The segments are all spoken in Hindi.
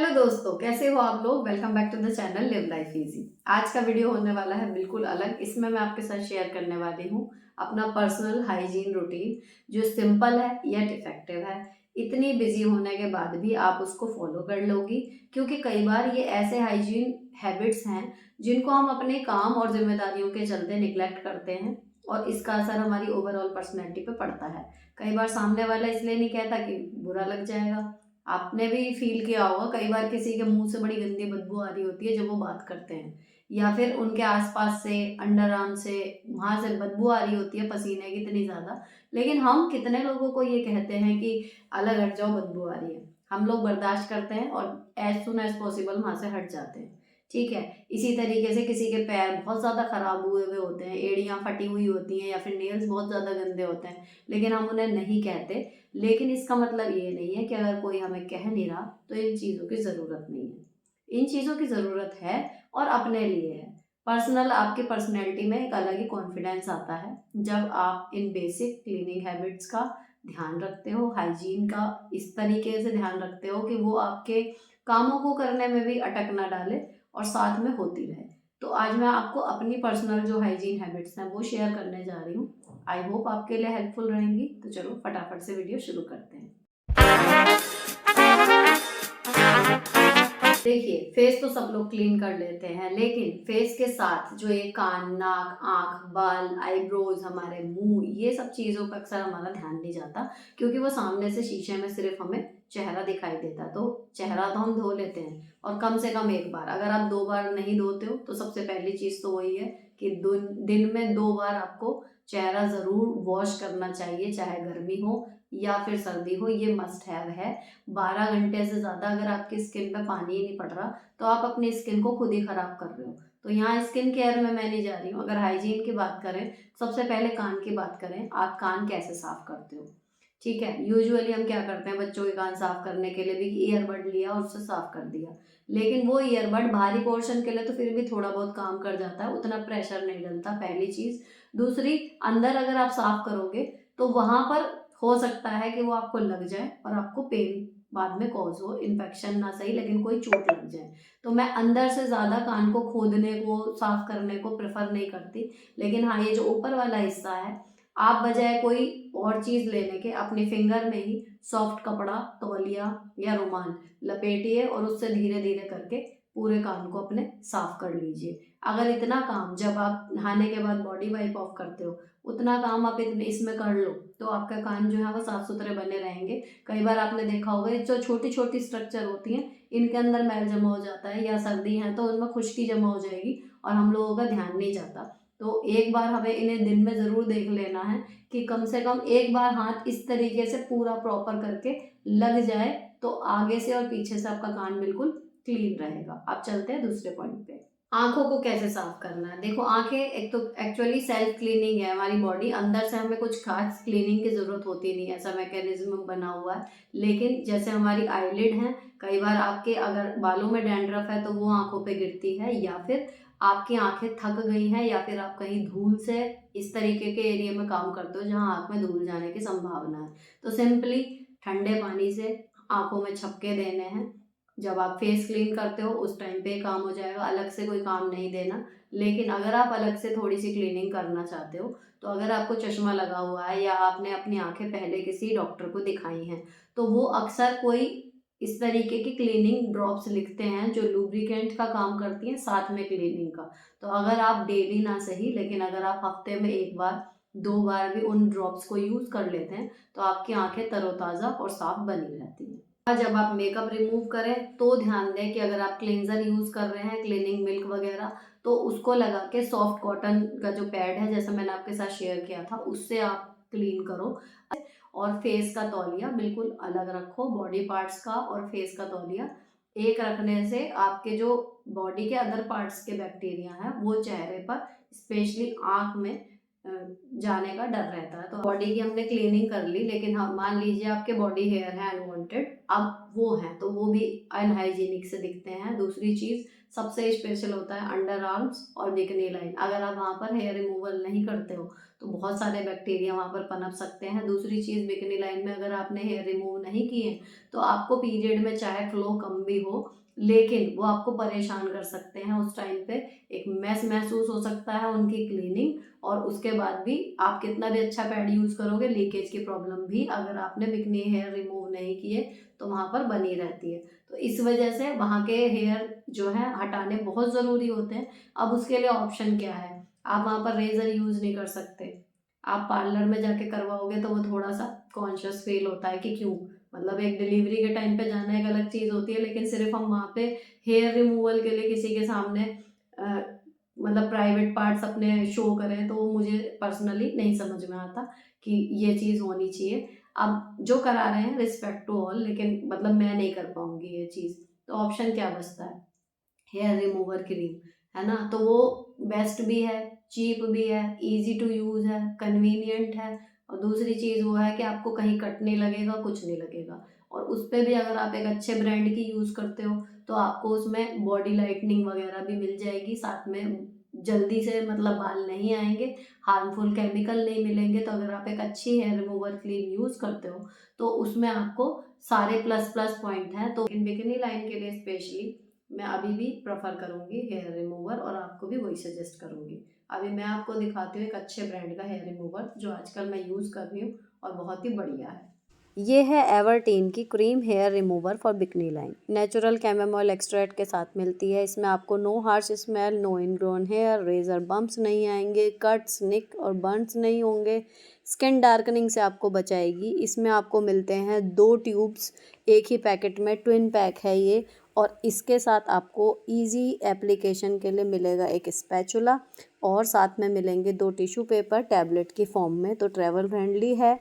हेलो दोस्तों, कैसे हो आप लोग। Welcome back to the channel live life easy. आज का वीडियो होने वाला है बिल्कुल अलग। इसमें मैं आपके साथ शेयर करने वाली हूँ अपना पर्सनल हाइजीन रूटीन, जो सिंपल है येट इफेक्टिव है। इतनी बिजी होने के बाद भी आप उसको फॉलो कर लोगी, क्योंकि कई बार ये ऐसे हाइजीन हैबिट्स हैं जिनको हम अपने काम और जिम्मेदारियों के चलते निग्लेक्ट करते हैं, और इसका असर हमारी ओवरऑल पर्सनैलिटी पे पड़ता है। कई बार सामने वाला इसलिए नहीं कहता कि बुरा लग जाएगा। आपने भी फील किया होगा, कई बार किसी के मुंह से बड़ी गंदी बदबू आ रही होती है जब वो बात करते हैं, या फिर उनके आसपास से अंडर आर्म से वहां से बदबू आ रही होती है पसीने की इतनी ज्यादा। लेकिन हम कितने लोगों को ये कहते हैं कि अलग हट जाओ, बदबू आ रही है। हम लोग बर्दाश्त करते हैं और एज सुन एज पॉसिबल वहां से हट जाते हैं। ठीक है। इसी तरीके से किसी के पैर बहुत ज्यादा खराब हुए हुए होते हैं, एड़ियां फटी हुई होती हैं, या फिर नेल्स बहुत ज्यादा गंदे होते हैं, लेकिन हम उन्हें नहीं कहते। लेकिन इसका मतलब ये नहीं है कि अगर कोई हमें कह नहीं रहा तो इन चीज़ों की ज़रूरत नहीं है। इन चीज़ों की ज़रूरत है, और अपने लिए है। पर्सनल आपकी पर्सनैलिटी में एक अलग ही कॉन्फिडेंस आता है जब आप इन बेसिक क्लीनिंग हैबिट्स का ध्यान रखते हो, हाइजीन का इस तरीके से ध्यान रखते हो कि वो आपके कामों को करने में भी अटक ना डाले और साथ में होती रहे। तो आज मैं आपको अपनी पर्सनल जो हाइजीन हैबिट्स हैं वो शेयर करने जा रही हूँ। आई होप आपके लिए हेल्पफुल रहेंगी। तो चलो फटाफट से वीडियो शुरू करते हैं। देखिए, फेस तो सब लोग क्लीन कर लेते हैं, लेकिन फेस के साथ जो ये कान, नाक, आंख, बाल, आईब्रोज, हमारे मुंह, ये सब चीजों पर अक्सर हमारा ध्यान नहीं जाता, क्योंकि वो सामने से शीशे में सिर्फ हमें चेहरा दिखाई देता। तो चेहरा तो हम धो लेते हैं, और कम से कम एक बार। अगर आप 2 बार नहीं धोते हो तो सबसे पहली चीज तो वही है कि दिन में 2 बार आपको चेहरा जरूर वॉश करना चाहिए, चाहे गर्मी हो या फिर सर्दी हो, ये मस्ट हैव है। 12 घंटे से ज़्यादा अगर आपकी स्किन पे पानी ही नहीं पड़ रहा तो आप अपनी स्किन को खुद ही खराब कर रहे हो। तो यहाँ स्किन केयर में मैं नहीं जा रही हूँ। अगर हाइजीन की बात करें, सबसे पहले कान की बात करें। आप कान कैसे साफ करते हो? ठीक है, यूजुअली हम क्या करते हैं, बच्चों के कान साफ करने के लिए भी ईयरबड लिया और उससे साफ कर दिया। लेकिन वो ईयरबड भारी पोर्शन के लिए तो फिर भी थोड़ा बहुत काम कर जाता है, उतना प्रेशर नहीं डलता, पहली चीज। दूसरी, अंदर अगर आप साफ करोगे तो वहां पर हो सकता है कि वो आपको लग जाए और आपको पेन बाद में कॉज हो, इन्फेक्शन ना सही लेकिन कोई चोट लग जाए। तो मैं अंदर से ज्यादा कान को खोदने को, साफ करने को प्रेफर नहीं करती। लेकिन हाँ, ये जो ऊपर वाला हिस्सा है, आप बजाय कोई और चीज लेने के अपनी फिंगर में ही सॉफ्ट कपड़ा, तौलिया या रुमाल लपेटिए और उससे धीरे धीरे करके पूरे कान को अपने साफ कर लीजिए। अगर इतना काम जब आप नहाने के बाद बॉडी वाइप ऑफ करते हो, उतना काम आप इतने इसमें कर लो, तो आपका कान जो है वो साफ सुथरे बने रहेंगे। कई बार आपने देखा होगा, ये जो छोटी छोटी स्ट्रक्चर होती हैं, इनके अंदर मैल जमा हो जाता है, या सर्दी है तो उनमें खुश्की जमा हो जाएगी और हम लोगों का ध्यान नहीं जाता। तो एक बार हमें इन्हें दिन में जरूर देख लेना है कि कम से कम एक बार हाथ इस तरीके से पूरा प्रॉपर करके लग जाए, तो आगे से और पीछे से आपका कान बिल्कुल क्लीन रहेगा। अब चलते हैं दूसरे पॉइंट पे। आंखों को कैसे साफ करना है। देखो, आंखें एक तो एक्चुअली सेल्फ क्लीनिंग है हमारी बॉडी, अंदर से हमें कुछ खास क्लीनिंग की जरूरत होती नहीं है, ऐसा मैकेनिज्म बना हुआ है। लेकिन जैसे हमारी आईलिड है, कई बार आपके अगर बालों में डैंड्रफ है तो वो आंखों पे गिरती है, या फिर आपकी आंखें थक गई हैं, या फिर आप कहीं धूल से इस तरीके के एरिया में काम करते हो जहां आंख में धूल जाने की संभावना है, तो सिंपली ठंडे पानी से आंखों में छपके देने हैं। जब आप फेस क्लीन करते हो उस टाइम पे काम हो जाएगा, अलग से कोई काम नहीं देना। लेकिन अगर आप अलग से थोड़ी सी क्लीनिंग करना चाहते हो, तो अगर आपको चश्मा लगा हुआ है या आपने अपनी आंखें पहले किसी डॉक्टर को दिखाई हैं, तो वो अक्सर कोई इस तरीके की क्लीनिंग ड्रॉप्स लिखते हैं जो लुब्रिकेंट का काम करती हैं साथ में क्लीनिंग का। तो अगर आप डेली ना सही, लेकिन अगर आप हफ्ते में एक बार 2 बार भी उन ड्रॉप्स को यूज कर लेते हैं, तो आपकी आंखें तरोताजा और साफ बनी रहती हैं। जब आप मेकअप रिमूव करें तो ध्यान दें कि अगर आप क्लींजर यूज कर रहे हैं, क्लीनिंग मिल्क वगैरह, तो उसको लगा के सॉफ्ट कॉटन का जो पैड है, जैसा मैंने आपके साथ शेयर किया था, उससे आप क्लीन करो। और फेस का तौलिया बिल्कुल अलग रखो, बॉडी पार्ट्स का और फेस का तौलिया एक रखने से आपके जो बॉडी के अदर पार्ट्स के बैक्टीरिया हैं वो चेहरे पर, स्पेशली आंख में जाने का डर रहता है। तो बॉडी की हमने क्लीनिंग कर ली, लेकिन हम मान लीजिए आपके बॉडी हेयर है अनवांटेड, अब वो हैं तो वो भी अनहाइजीनिक से दिखते हैं। दूसरी चीज़ सबसे स्पेशल होता है अंडर आर्म्स और बिकनी लाइन। अगर आप वहाँ पर हेयर रिमूवल नहीं करते हो तो बहुत सारे बैक्टीरिया वहाँ पर पनप सकते हैं। दूसरी चीज़ बिकनी लाइन में अगर आपने हेयर रिमूव नहीं किए तो आपको पीरियड में चाहे फ्लो कम भी हो लेकिन वो आपको परेशान कर सकते हैं। उस टाइम पे एक मैस महसूस हो सकता है उनकी क्लीनिंग, और उसके बाद भी आप कितना भी अच्छा पैड यूज़ करोगे लीकेज की प्रॉब्लम भी अगर आपने बिकनी हेयर रिमूव नहीं किए तो वहाँ पर बनी रहती है। तो इस वजह से वहाँ के हेयर जो है हटाने बहुत ज़रूरी होते हैं। अब उसके लिए ऑप्शन क्या है, आप वहाँ पर रेज़र यूज़ नहीं कर सकते। आप पार्लर में जाके करवाओगे तो वो थोड़ा सा कॉन्शियस फील होता है कि क्यों, मतलब एक डिलीवरी के टाइम पे जाना एक अलग चीज़ होती है, लेकिन सिर्फ हम वहाँ पे हेयर रिमूवल के लिए किसी के सामने अ, मतलब प्राइवेट पार्ट्स अपने शो करें तो वो मुझे पर्सनली नहीं समझ में आता कि ये चीज़ होनी चाहिए। अब जो करा रहे हैं रिस्पेक्ट टू ऑल, लेकिन मतलब मैं नहीं कर पाऊँगी ये चीज़। तो ऑप्शन क्या बचता है, हेयर रिमूवर क्रीम, है ना? तो वो बेस्ट भी है, चीप भी है, ईज़ी टू यूज़ है, कन्वीनिएंट है, और दूसरी चीज़ वो है कि आपको कहीं कट नहीं लगेगा, कुछ नहीं लगेगा। और उस पे भी अगर आप एक अच्छे ब्रांड की यूज़ करते हो तो आपको उसमें बॉडी लाइटनिंग वगैरह भी मिल जाएगी, साथ में जल्दी से मतलब बाल नहीं आएँगे, हार्मफुल केमिकल नहीं मिलेंगे। तो अगर आप एक अच्छी हेयर रिमूवर क्रीम यूज़ करते हो तो उसमें आपको सारे प्लस प्लस पॉइंट हैं। तो इन बिकिनी लाइन के लिए स्पेशली मैं अभी भी प्रेफर करूँगी हेयर रिमूवर, और आपको भी वही सजेस्ट करूँगी। अभी मैं आपको दिखाती हूँ एक अच्छे ब्रांड का हेयर रिमूवर जो आजकल मैं यूज़ कर रही हूँ और बहुत ही बढ़िया है। ये है एवर्टीन की cream hair remover for bikini line. Natural chamomile extract के साथ मिलती है। इसमें आपको no harsh smell, no ingrown hair, razor bumps नहीं आएंगे, कट्स, निक और बर्न्स नहीं होंगे, स्किन डार्कनिंग से आपको बचाएगी। इसमें आपको मिलते हैं 2 ट्यूब्स एक ही पैकेट में, ट्विन पैक है ये। और इसके साथ आपको इजी एप्लीकेशन के लिए मिलेगा एक स्पैचुला, और साथ में मिलेंगे 2 टिश्यू पेपर टैबलेट की फॉर्म में। तो ट्रैवल फ्रेंडली है।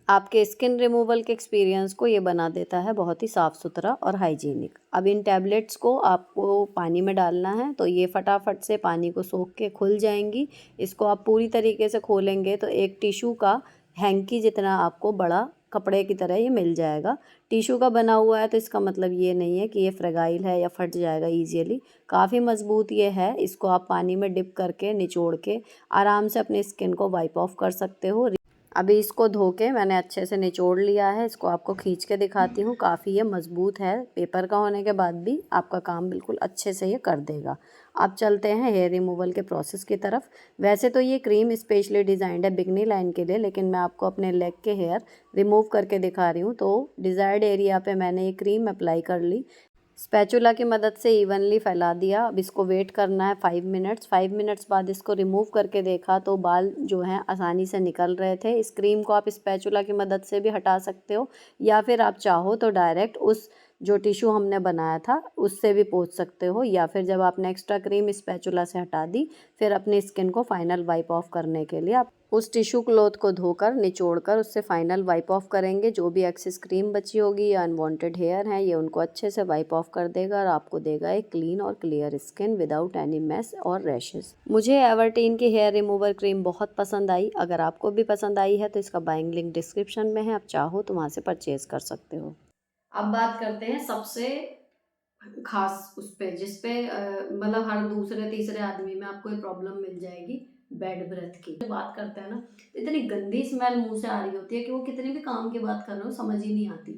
आपके स्किन रिमूवल के एक्सपीरियंस को ये बना देता है बहुत ही साफ़ सुथरा और हाइजीनिक। अब इन टैबलेट्स को आपको पानी में डालना है तो ये फटाफट से पानी को सोख के खुल जाएंगी। इसको आप पूरी तरीके से खोलेंगे तो एक टिश्यू का हैंकी जितना आपको बड़ा कपड़े की तरह ये मिल जाएगा। टिश्यू का बना हुआ है तो इसका मतलब ये नहीं है कि ये फ्रेगाइल है या फट जाएगा ईजियली। काफ़ी मजबूत ये है। इसको आप पानी में डिप करके निचोड़ के आराम से अपनी स्किन को वाइप ऑफ कर सकते हो। अभी इसको धो के मैंने अच्छे से निचोड़ लिया है। इसको आपको खींच के दिखाती हूँ। काफ़ी ये मज़बूत है, पेपर का होने के बाद भी आपका काम बिल्कुल अच्छे से ये कर देगा। अब चलते हैं हेयर रिमूवल के प्रोसेस की तरफ। वैसे तो ये क्रीम स्पेशली डिज़ाइंड है बिकनी लाइन के लिए, लेकिन मैं आपको अपने लेग के हेयर रिमूव करके दिखा रही हूँ। तो डिज़ायर्ड एरिया पे मैंने ये क्रीम अप्लाई कर ली, स्पैचुला की मदद से इवनली फैला दिया। अब इसको वेट करना है 5 मिनट्स। 5 मिनट्स बाद इसको रिमूव करके देखा तो बाल जो हैं आसानी से निकल रहे थे। इस क्रीम को आप स्पैचुला की मदद से भी हटा सकते हो, या फिर आप चाहो तो डायरेक्ट उस जो टिश्यू हमने बनाया था उससे भी पोंछ सकते हो, या फिर जब आपने एक्स्ट्रा क्रीम स्पैचुला से हटा दी फिर अपनी स्किन को फाइनल वाइप ऑफ करने के लिए आप उस टिश्यू क्लॉथ को धोकर निचोड़कर उससे फाइनल वाइप ऑफ करेंगे। जो भी एक्सेस क्रीम बची होगी या अनवांटेड हेयर हैं ये उनको अच्छे से वाइप ऑफ कर देगा और आपको देगा एक क्लीन और clear skin without any mess और रैशेस। मुझे एवर्टीन की हेयर रिमूवर क्रीम बहुत पसंद आई। अगर आपको भी पसंद आई है तो इसका बाइंग लिंक डिस्क्रिप्शन में है, आप चाहो तो वहाँ से परचेज कर सकते हो। अब बात करते हैं सबसे खास उस पे जिस पे मतलब हर दूसरे तीसरे आदमी में आपको ये प्रॉब्लम मिल जाएगी, बैड ब्रेथ की। बात करते हैं ना तो इतनी गंदी स्मेल मुंह से आ रही होती है कि वो कितने भी काम की बात कर रहे हो समझ ही नहीं आती।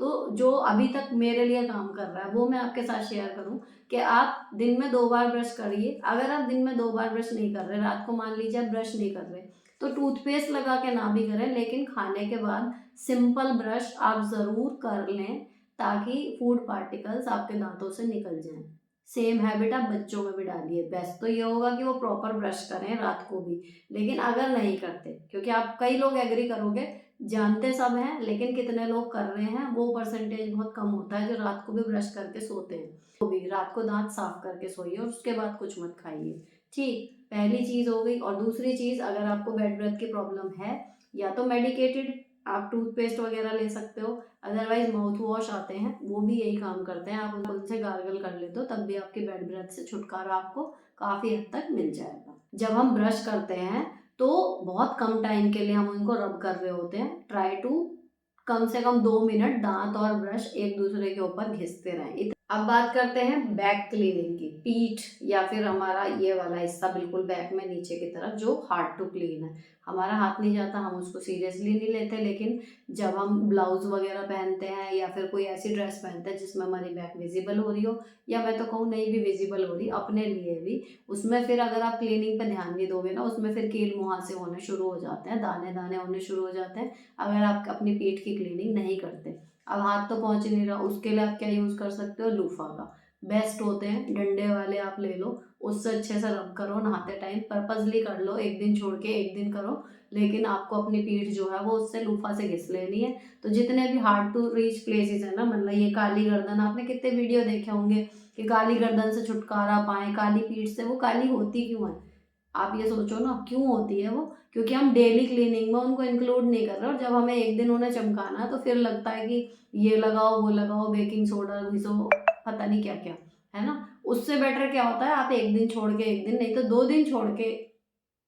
तो जो अभी तक मेरे लिए काम कर रहा है वो मैं आपके साथ शेयर करूं कि आप दिन में 2 बार ब्रश करिए। अगर आप दिन में 2 बार ब्रश नहीं कर रहे, रात को मान लीजिए आप ब्रश नहीं कर रहे, तो टूथपेस्ट लगा के ना भी करें, लेकिन खाने के बाद सिंपल ब्रश आप ज़रूर कर लें ताकि फूड पार्टिकल्स आपके दांतों से निकल जाएं। सेम हैबिट आप बच्चों में भी डालिए। बेस्ट तो ये होगा कि वो प्रॉपर ब्रश करें रात को भी, लेकिन अगर नहीं करते, क्योंकि आप कई लोग एग्री करोगे, जानते सब हैं लेकिन कितने लोग कर रहे हैं वो परसेंटेज बहुत कम होता है जो रात को भी ब्रश करके सोते हैं। तो भी रात को दांत साफ करके सोइए और उसके बाद कुछ मत खाइए। ठीक, पहली चीज हो गई। और दूसरी चीज, अगर आपको बेड ब्रेथ की प्रॉब्लम है या तो मेडिकेटेड आप टूथपेस्ट वगैरह ले सकते हो, अदरवाइज माउथ वॉश आते हैं वो भी यही काम करते हैं, आप उनसे गार्गल कर लेते हो तब भी आपके बैड ब्रेथ से छुटकारा आपको काफी हद तक मिल जाएगा। जब हम ब्रश करते हैं तो बहुत कम टाइम के लिए हम उनको रब कर रहे होते हैं। ट्राई टू कम से कम 2 मिनट दांत और ब्रश एक दूसरे के ऊपर घिसते रहें। अब बात करते हैं बैक क्लीनिंग की। पीठ या फिर हमारा ये वाला हिस्सा बिल्कुल बैक में नीचे की तरफ जो हार्ड टू क्लीन है, हमारा हाथ नहीं जाता, हम उसको सीरियसली नहीं लेते, लेकिन जब हम ब्लाउज वगैरह पहनते हैं या फिर कोई ऐसी ड्रेस पहनते हैं जिसमें हमारी बैक विजिबल हो रही हो, या मैं तो कहूँ नहीं भी विजिबल हो रही अपने लिए भी, उसमें फिर अगर आप क्लीनिंग पे ध्यान नहीं दोगे ना, उसमें फिर कील मुहासे होने शुरू हो जाते हैं, दाने दाने होने शुरू हो जाते हैं, अगर आप अपनी पीठ की क्लीनिंग नहीं करते। अब हाथ तो पहुंच ही नहीं रहा, उसके लिए आप क्या यूज़ कर सकते हो, लूफा का बेस्ट होते हैं, डंडे वाले आप ले लो, उससे अच्छे से रब करो नहाते टाइम, पर्पजली कर लो, एक दिन छोड़ के एक दिन करो, लेकिन आपको अपनी पीठ जो है वो उससे लूफा से घिस लेनी है। तो जितने भी हार्ड टू रीच प्लेसेस है ना, मतलब ये काली गर्दन, आपने कितने वीडियो देखे होंगे कि काली गर्दन से छुटकारा पाएं, काली पीठ से, वो काली होती क्यों है? आप ये सोचो ना, क्यों होती है वो? क्योंकि हम डेली क्लीनिंग में उनको इंक्लूड नहीं कर रहे, और जब हमें एक दिन उन्हें चमकाना है तो फिर लगता है कि ये लगाओ वो लगाओ, बेकिंग सोडा घिसो, पता नहीं क्या क्या, है ना। उससे बेटर क्या होता है, आप एक दिन छोड़ के एक दिन, नहीं तो 2 दिन छोड़ के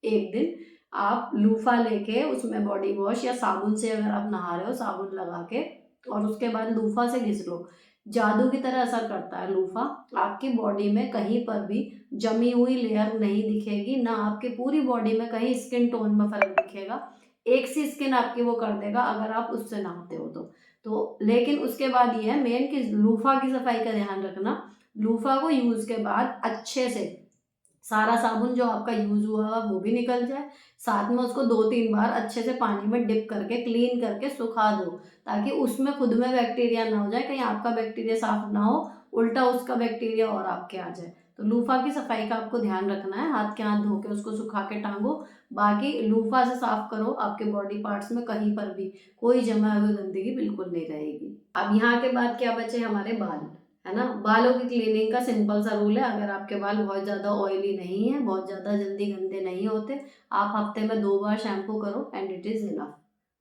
एक दिन आप लूफा लेके उसमें बॉडी वॉश या साबुन से, अगर आप नहा रहे हो साबुन लगा के, और उसके बाद लूफा से घिस लो। जादू की तरह असर करता है लूफा, आपकी बॉडी में कहीं पर भी जमी हुई लेयर नहीं दिखेगी, ना आपकी पूरी बॉडी में कहीं स्किन टोन में फर्क दिखेगा, एक सी स्किन आपकी वो कर देगा अगर आप उससे नहाते हो तो लेकिन उसके बाद ये है मेन कि लूफा की सफाई का ध्यान रखना। लूफा को यूज के बाद अच्छे से सारा साबुन जो आपका यूज हुआ है वो भी निकल जाए, साथ में उसको 2-3 बार अच्छे से पानी में डिप करके क्लीन करके सुखा दो, ताकि उसमें खुद में बैक्टीरिया ना हो जाए, कहीं आपका बैक्टीरिया साफ ना हो, उल्टा उसका बैक्टीरिया और आपके आ जाए। तो लूफा की सफाई का आपको ध्यान रखना है, हाथ के हाथ धो के उसको सुखा के टांगो, बाकी लूफा से साफ करो, आपके बॉडी पार्ट्स में कहीं पर भी कोई जमा हुई गंदगी बिल्कुल नहीं रहेगी। अब यहाँ के बाद क्या बचे, हमारे बाल, है ना। बालों की क्लीनिंग का सिंपल सा रूल है, अगर आपके बाल बहुत ज़्यादा ऑयली नहीं है, बहुत ज़्यादा जल्दी गंदे नहीं होते, आप हफ्ते में 2 बार शैम्पू करो एंड इट इज़ इनफ।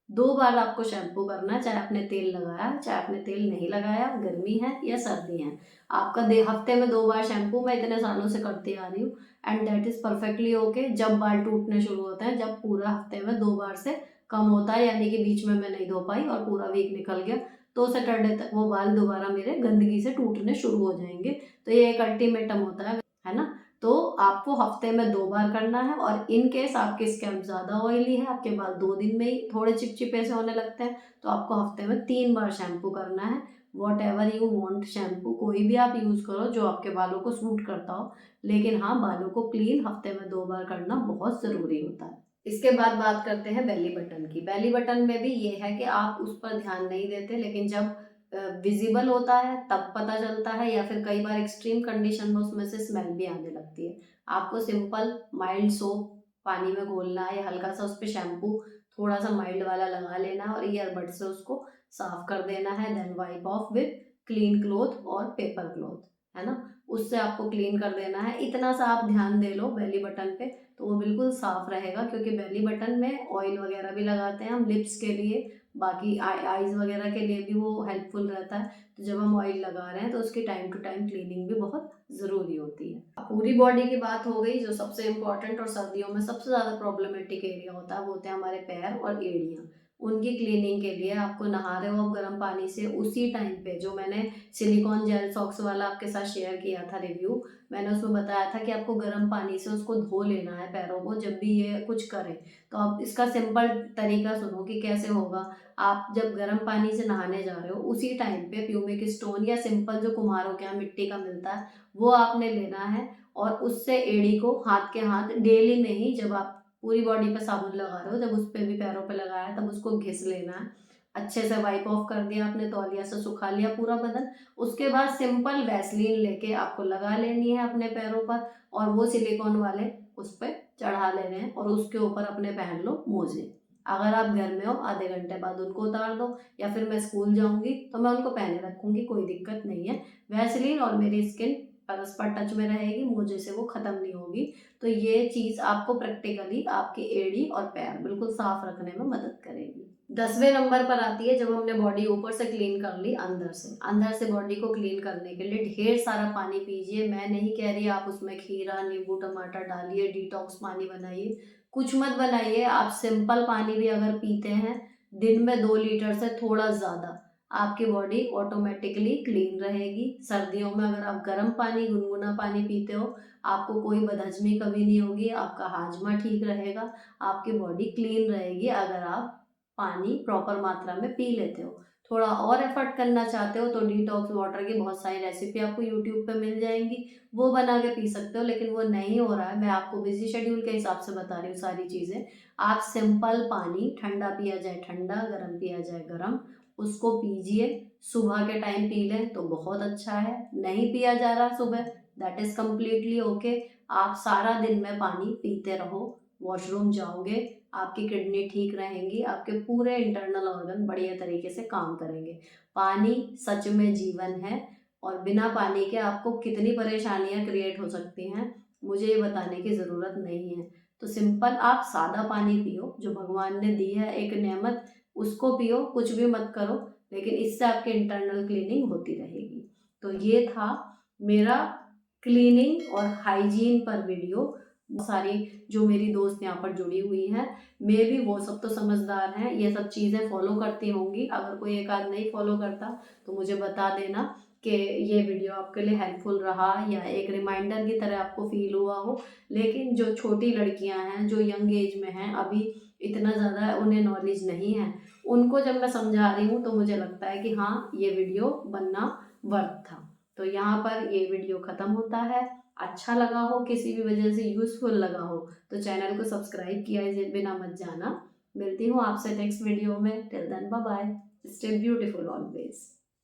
2 बार आपको शैम्पू करना है, चाहे आपने तेल लगाया है चाहे आपने तेल नहीं लगाया, गर्मी है या सर्दी है, आपका हफ्ते में 2 बार शैम्पू, मैं इतने सालों से करती आ रही हूँ and that is perfectly okay. जब बाल टूटने शुरू होते हैं, जब पूरा हफ्ते में 2 बार से कम होता है, यानी कि बीच में मैं नहीं धो पाई और पूरा वीक निकल गया, तो सैटरडे तक वो बाल दोबारा मेरे गंदगी से टूटने शुरू हो जाएंगे। तो ये एक अल्टीमेटम होता है ना। तो आपको हफ्ते में 2 बार करना है, और इन केस आपकी स्कैल्प ज़्यादा ऑयली है, आपके बाल 2 दिन में ही थोड़े चिपचिपे से होने लगते हैं, तो आपको हफ्ते में 3 बार शैम्पू करना है। What ever you want shampoo कोई भी आप यूज़ करो जो आपके बालों को सूट करता हो, लेकिन हाँ, बालों को क्लीन हफ्ते में 2 बार करना बहुत ज़रूरी होता है। इसके बाद बात करते हैं बेली बटन की। बेली बटन में भी ये है कि आप उस पर ध्यान नहीं देते, लेकिन जब विजिबल होता है तब पता चलता है, या फिर कई बार एक्सट्रीम कंडीशन में उसमें से स्मेल भी आने लगती है। आपको सिंपल माइल्ड सोप पानी में घोलना है, या हल्का सा उस पर शैम्पू थोड़ा सा माइल्ड वाला लगा लेना है, और ईयरबड से उसको साफ कर देना है, then wipe off with clean cloth और पेपर क्लोथ, है ना। उससे आपको क्लीन कर देना है, इतना सा आप ध्यान दे लो बेली बटन पे, तो वो बिल्कुल साफ रहेगा, क्योंकि बेली बटन में ऑयल वगैरह भी लगाते हैं हम लिप्स के लिए, बाकी आईज वगैरह के लिए भी वो हेल्पफुल रहता है। तो जब हम ऑयल लगा रहे हैं तो उसकी टाइम टू टाइम क्लीनिंग भी बहुत ज़रूरी होती है। अब पूरी बॉडी की बात हो गई, जो सबसे इम्पोर्टेंट और सर्दियों में सबसे ज़्यादा प्रॉब्लमेटिक एरिया होता है वो होते हैं हमारे पैर और एड़ियाँ। उनकी क्लीनिंग के लिए आपको नहा रहे हो आप गर्म पानी से, उसी टाइम पे जो मैंने सिलिकॉन जेल सॉक्स वाला आपके साथ शेयर किया था रिव्यू, मैंने उसमें बताया था कि आपको गर्म पानी से उसको धो लेना है पैरों को जब भी ये कुछ करें। तो आप इसका सिंपल तरीका सुनो कि कैसे होगा। आप जब गर्म पानी से नहाने जा रहे हो उसी टाइम पे प्यूमिक स्टोन या सिंपल जो कुम्हारों के यहाँ मिट्टी का मिलता है वो आपने लेना है, और उससे एड़ी को हाथ के हाथ डेली में ही, जब आप पूरी बॉडी पे साबुन लगा रहे हो, जब उस पर भी पैरों पे लगाया तब उसको घिस लेना है। अच्छे से वाइप ऑफ कर दिया आपने, तौलिया से सुखा लिया पूरा बदन, उसके बाद सिंपल वैसलीन लेके आपको लगा लेनी है अपने पैरों पर, और वो सिलिकॉन वाले उस पर चढ़ा लेने हैं, और उसके ऊपर अपने पहन लो मोजे। अगर आप घर में हो आधे घंटे बाद उनको उतार दो, या फिर मैं स्कूल जाऊंगी तो मैं उनको पहने रखूंगी, कोई दिक्कत नहीं है। वैसलीन और मेरी स्किन परस्पर टच में रहेगी, मोजे से वो खत्म नहीं होगी। तो ये चीज़ आपको प्रैक्टिकली आपकी एड़ी और पैर बिल्कुल साफ रखने में मदद करेगी। 10वें नंबर पर आती है, जब हमने बॉडी ऊपर से क्लीन कर ली, अंदर से बॉडी को क्लीन करने के लिए ढेर सारा पानी पीजिए। मैं नहीं कह रही आप उसमें खीरा नींबू टमाटर डालिए, डिटॉक्स पानी बनाइए, कुछ मत बनाइए। आप सिंपल पानी भी अगर पीते हैं दिन में 2 लीटर से थोड़ा ज़्यादा आपकी बॉडी ऑटोमेटिकली क्लीन रहेगी। सर्दियों में अगर आप गर्म पानी, गुनगुना पानी पीते हो, आपको कोई बदहजमी कभी नहीं होगी, आपका हाजमा ठीक रहेगा, आपकी बॉडी क्लीन रहेगी अगर आप पानी प्रॉपर मात्रा में पी लेते हो। थोड़ा और एफर्ट करना चाहते हो तो डिटॉक्स वाटर की बहुत सारी रेसिपी आपको यूट्यूब पे मिल जाएंगी, वो बना के पी सकते हो, लेकिन वो नहीं हो रहा है, मैं आपको बिजी शेड्यूल के हिसाब से बता रही हूँ सारी चीज़ें। आप सिंपल पानी, ठंडा पिया जाए ठंडा, गर्म पिया जाए गर्म, उसको पीजिए। सुबह के टाइम पी लें तो बहुत अच्छा है, नहीं पिया जा रहा सुबह, दैट इज़ कम्प्लीटली ओके। आप सारा दिन में पानी पीते रहो, वॉशरूम जाओगे, आपकी किडनी ठीक रहेंगी, आपके पूरे इंटरनल ऑर्गन बढ़िया तरीके से काम करेंगे। पानी सच में जीवन है, और बिना पानी के आपको कितनी परेशानियां क्रिएट हो सकती हैं, मुझे ये बताने की ज़रूरत नहीं है। तो सिंपल आप सादा पानी पियो, जो भगवान ने दी है एक नेमत, उसको पियो, कुछ भी मत करो, लेकिन इससे आपके इंटरनल क्लीनिंग होती रहेगी। तो ये था मेरा क्लीनिंग और हाइजीन पर वीडियो। बहुत सारी जो मेरी दोस्त यहाँ पर जुड़ी हुई हैं, मे भी वो सब तो समझदार हैं, ये सब चीज़ें फॉलो करती होंगी। अगर कोई एक आध नहीं फॉलो करता तो मुझे बता देना कि ये वीडियो आपके लिए हेल्पफुल रहा या एक रिमाइंडर की तरह आपको फील हुआ हो। लेकिन जो छोटी लड़कियां हैं, जो यंग एज में हैं, अभी इतना ज़्यादा उन्हें नॉलेज नहीं है, उनको जब मैं समझा रही हूँ तो मुझे लगता है कि हाँ, ये वीडियो बनना वर्थ था। तो यहाँ पर ये वीडियो ख़त्म होता है। अच्छा लगा हो, किसी भी वजह से यूज़फुल लगा हो, तो चैनल को सब्सक्राइब किया बिना मत जाना। मिलती हूँ आपसे नेक्स्ट वीडियो में। Till then bye bye, stay beautiful always.